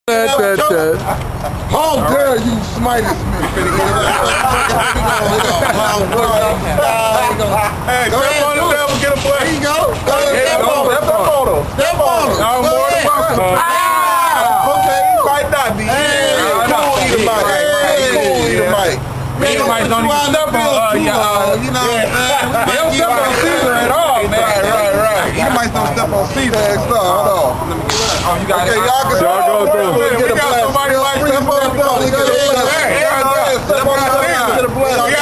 How dare you smite us, man? Hey, step on the devil, get a blessing. There you go. Step on him. Step on him. I'm more than welcome. Okay, he might not be. Cool edomite. Cool edomite. Edomites don't even step on you know what I'm saying? They don't step on Caesar at all, man. Right. Edomites don't step on Caesar. Hold on. Oh, you got it. Okay, y'all can go through. We got somebody like step on the devil. Step on the devil. Get a blessing.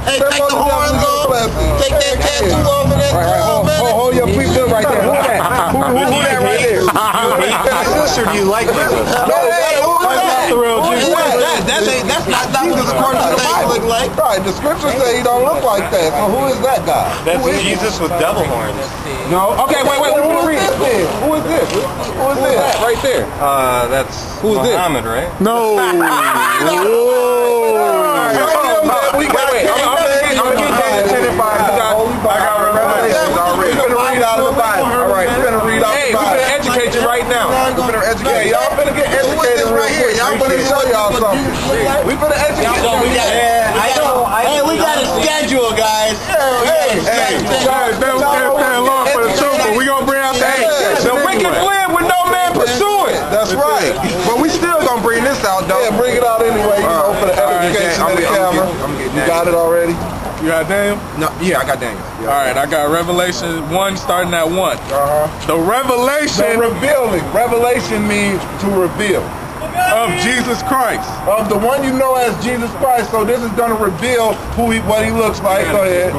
Hey, take the horns off. Take that tattoo off of that. Hold your people right there. Who that? Who that right there? Sister, do you like it? That's not Jesus according to the Bible. Right, the scriptures say he don't look like that. So who is that guy? That's Jesus with devil horns. No. Okay, wait. Who is this? Who is this? Who is this? Right there. That's Who's this? Muhammad, right? No. We got Wait. I'm gonna get that identified. I got revelations already. We're gonna read out of the Bible. All right, we're gonna read out the Hey, Bible. we're gonna educate you right now. We're gonna educate y'all. Finna get educated right here. Y'all finna show y'all something. We finna educate y'all. Hey, we got a schedule, guys. Guys, they don't stand long for the truth, but we gonna bring out the the wicked fled with no man pursuing. That's right. But we still gonna bring this out, though. Yeah, bring it out anyway. You know, for the edification of the camera. You got it already? You got Daniel? No, yeah, I got Daniel. All right, I got Revelation 1 starting at 1. The The revelation revealing. Revelation means to reveal. of Jesus Christ. Of the one you know as Jesus Christ. So this is gonna reveal what he looks like. Go ahead.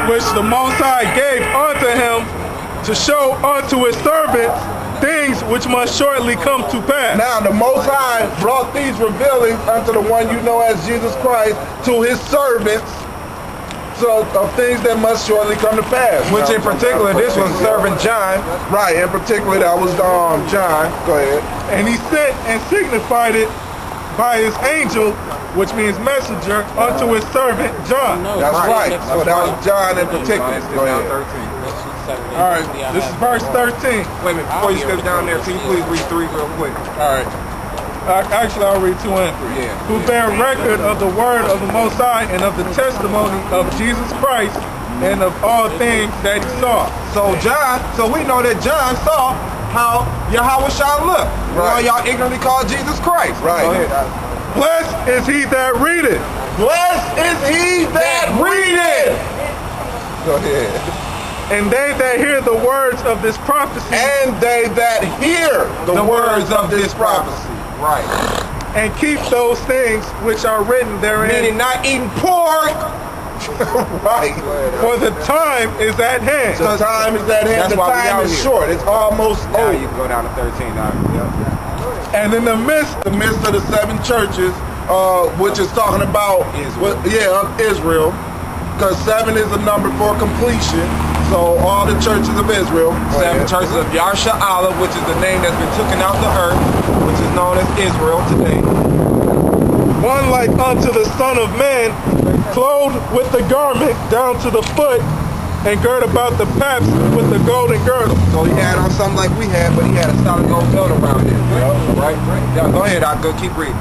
Which the Most High gave unto him to show unto his servants things which must shortly come to pass. Now the Most High brought these revealings unto the one you know as Jesus Christ to his servants, so of things that must shortly come to pass. Which in particular, this was servant John. Right, in particular that was John. Go ahead. And he sent and signified it by his angel, which means messenger, unto his servant John. That's right. So that was John in particular. Go ahead. All right, this is verse 13. Wait a minute, before you step down there, can you please read 3 real quick? All right. Actually, I'll read 2 and 3. Yeah. Who bear record of the word of the Most High and of the testimony of Jesus Christ and of all things that he saw. So we know that John saw how Yahweh shall look. Right. Y'all ignorantly call Jesus Christ. Right. Go ahead. Blessed is he that readeth. Blessed is he that readeth. Go ahead. And they that hear the words of this prophecy, And they that hear the words of this prophecy. Right. and keep those things which are written therein. Meaning not eating pork. Right. For the time is at hand. The time is at hand. That's The why we time out is here. short. It's almost Now over. you can go down to 13 now. Yep. And in the midst, The midst of the 7 churches, which is talking about Israel. of Israel, because 7 is a number for completion. So all the churches of Israel, 7 churches of Yarsha Allah, which is the name that's been taken out the earth, which is known as Israel today. one like unto the Son of Man, clothed with the garment down to the foot, and girt about the paps with the golden girdle. So he had on something like we had, but he had a solid gold belt around it. Right? Yeah, go ahead, I'll go keep reading.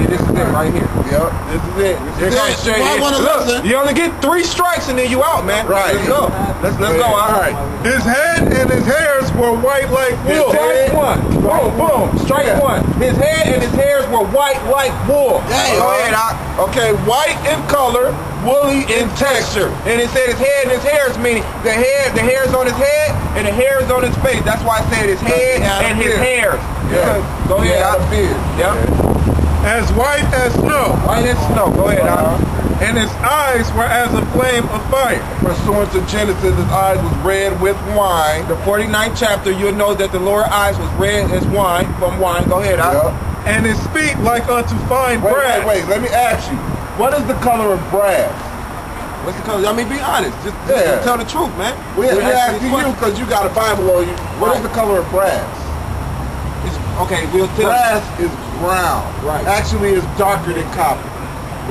This is it right here. yep, this is it. Here comes straight I here. wanna Look, listen. you only get 3 strikes and then you out, man. Right. Let's go. Let's go. All right. His head and his hairs were white like wool. Strike 1. Boom, boom. Strike 1. His head and his hairs were white like wool. Hey, Go ahead, Okay, white in color, woolly in texture. And it said his head and his hairs, meaning the hairs on his head and the hairs on his face. That's why I said his head and his hairs. Yeah. Go He ahead. had a beard. Yep. As white as snow, White as snow. Go ahead, and his eyes were as a flame of fire. Pursuant to Genesis, his eyes was red with wine. The 49th chapter, you'll know that the Lord's eyes was red as wine from wine. Go ahead, Yep. And his feet like unto fine brass. Wait. Let me ask you. What is the color of brass? What's the color? I mean, be honest. Just tell the truth, man. We're Just ask asking me you because you got a Bible on you. What is the color of brass? Okay, we'll tell Brass is brown. Right. Actually, it's darker than copper.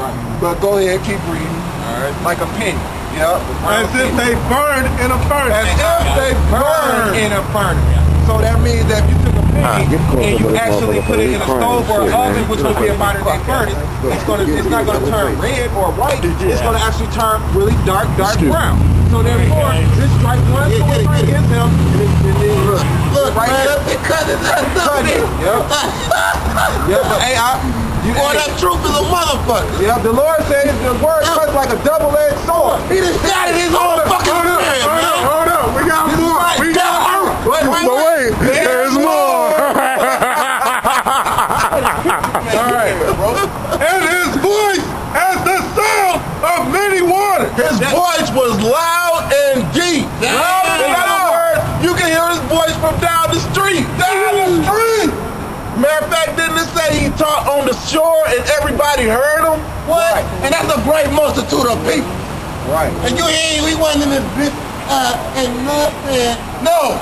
Right. But go ahead, keep reading. All right. Like a penny. Yep. As if they burned in a furnace. As if they Burn burn. in a furnace. So that means that if you took a penny and you actually put it in a stove or an oven, which would be a modern day furnace, it's not gonna turn red or white. It's gonna actually turn really dark brown. So therefore, this strike 1, 2, and 3 against him. Look, right man, here. they cut it up. Cut it. Yep. Yep. But hey, Boy, that truth is a motherfucker. yeah, the Lord says the word cuts like a double-edged sword. He done shot at his whole fucking spirit, man. Hold up, we got more. We got more. But wait, there's more. All right. And his voice as the sound of many waters. His voice was loud and deep. Loud and In other words, you can hear his voice from down the street. Down the street. Matter of fact, didn't it say he taught on the shore and everybody heard him? What? And that's a great multitude of people. Right. And you ain't, we wasn't in this bitch, and nothing. No.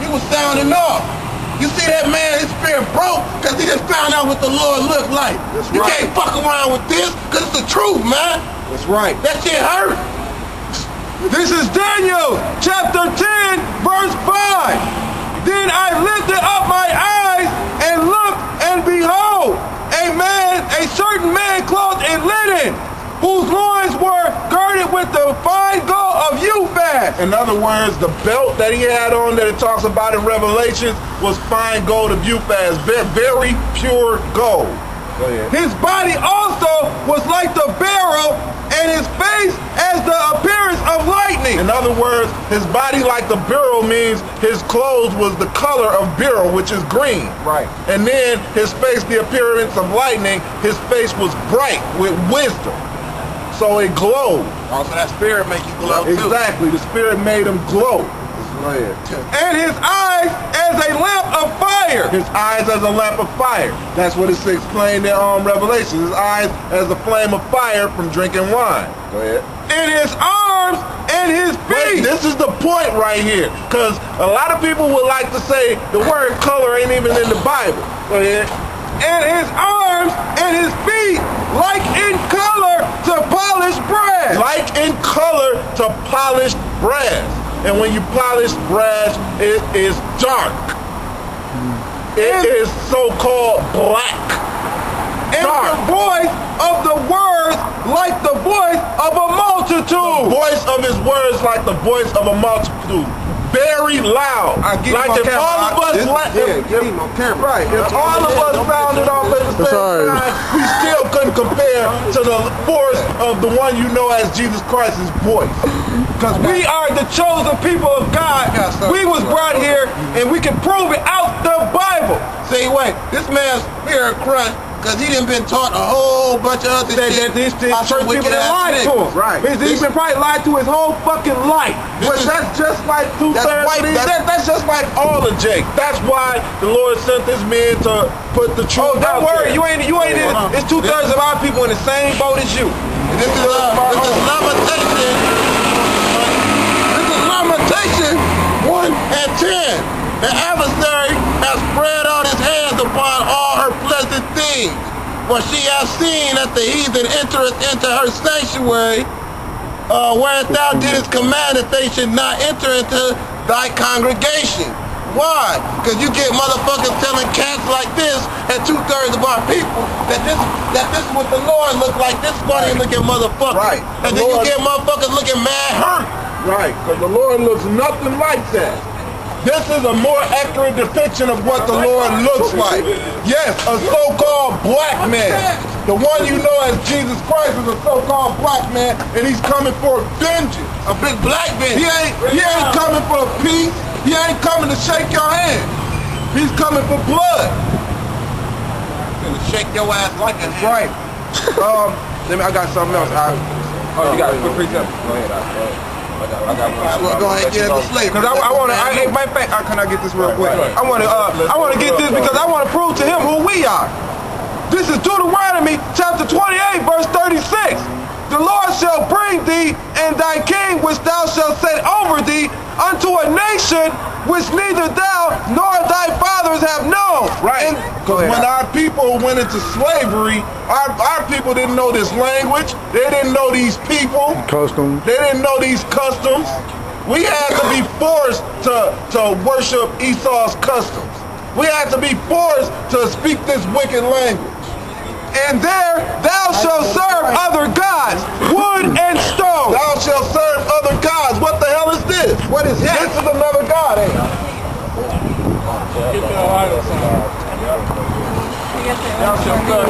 He was sounding off. You see that man, his spirit broke because he just found out what the Lord looked like. That's You right. can't fuck around with this because it's the truth, man. That's right. That shit hurt. This is Daniel chapter 10, verse 5. Then I lifted up my eyes and looked, and behold, a certain man clothed in linen, whose loins were girded with the fine gold of Uphaz. In other words, the belt that he had on that it talks about in Revelations was fine gold of Uphaz, very pure gold. Go ahead. His body also was like the beryl, and his face as the appearance of lightning. In other words, his body like the beryl means his clothes was the color of beryl, which is green. Right. And then his face, the appearance of lightning, his face was bright with wisdom. So it glowed. Also, that spirit make you glow too. Exactly, the spirit made him glow. Go ahead. And his eyes as a lamp of fire. His eyes as a lamp of fire. That's what it's explained in Revelation. His eyes as a flame of fire from drinking wine. Go ahead. In his arms and his feet. This is the point right here. Because a lot of people would like to say the word color ain't even in the Bible. Go ahead. And his arms and his feet like in color to polished brass. Like in color to polished brass. And when you polish brass, it is dark. It is so-called black. And dark. The voice of the words like the voice of a multitude. The voice of his words like the voice of a multitude. Very loud. Like if all of us, right? If all of us sounded off at the same time, we still couldn't compare to the force of the one you know as Jesus Christ's voice. Because we are the chosen people of God. We was brought here, and we can prove it out the Bible. Say, wait, this man's spirit crushed because he done been taught a whole bunch of other shit. These church people that lied to him. Right. He's been probably lied to his whole fucking life. But that's just like that's just like all of Jake. That's why the Lord sent this man to put the truth out there. You ain't it's 2/3 of our people in the same boat as you. This is lamentation. This is lamentation 1 and 10. The adversary has spread out his hands upon all her pleasant things. For she has seen that the heathen entereth into her sanctuary, whereas thou didst command that they should not enter into thy congregation. Why? Because you get motherfuckers telling cats like this and 2/3 of our people that this is what the Lord look like, this funny looking motherfucker. Right. And then you get motherfuckers looking mad hurt. Right, because the Lord looks nothing like that. This is a more accurate depiction of what the Lord looks like. Yes, a so-called black man. The one you know as Jesus Christ is a so-called black man, and he's coming for vengeance. A big black man. He ain't coming for peace. He ain't coming to shake your hand. He's coming for blood. Gonna shake your ass like a Right. I got something else. You got a quick precept? Go ahead. I got one. Go ahead and get into slavery. Because I want to. Matter of fact, can I get this real quick? I want to get this because I want to prove to him who we are. This is Deuteronomy chapter 28, verse 36. The Lord shall bring thee and thy king which thou shalt set over thee unto a nation which neither thou nor thy fathers have known. Right. Because when our people went into slavery, our people didn't know this language. They didn't know these people. Customs. They didn't know these customs. We had to be forced to worship Esau's customs. We had to be forced to speak this wicked language. And there thou shalt serve other gods, wood and stone. Thou shalt serve other gods. What the hell is this? What is that? This is another god, ain't it? Thou shalt serve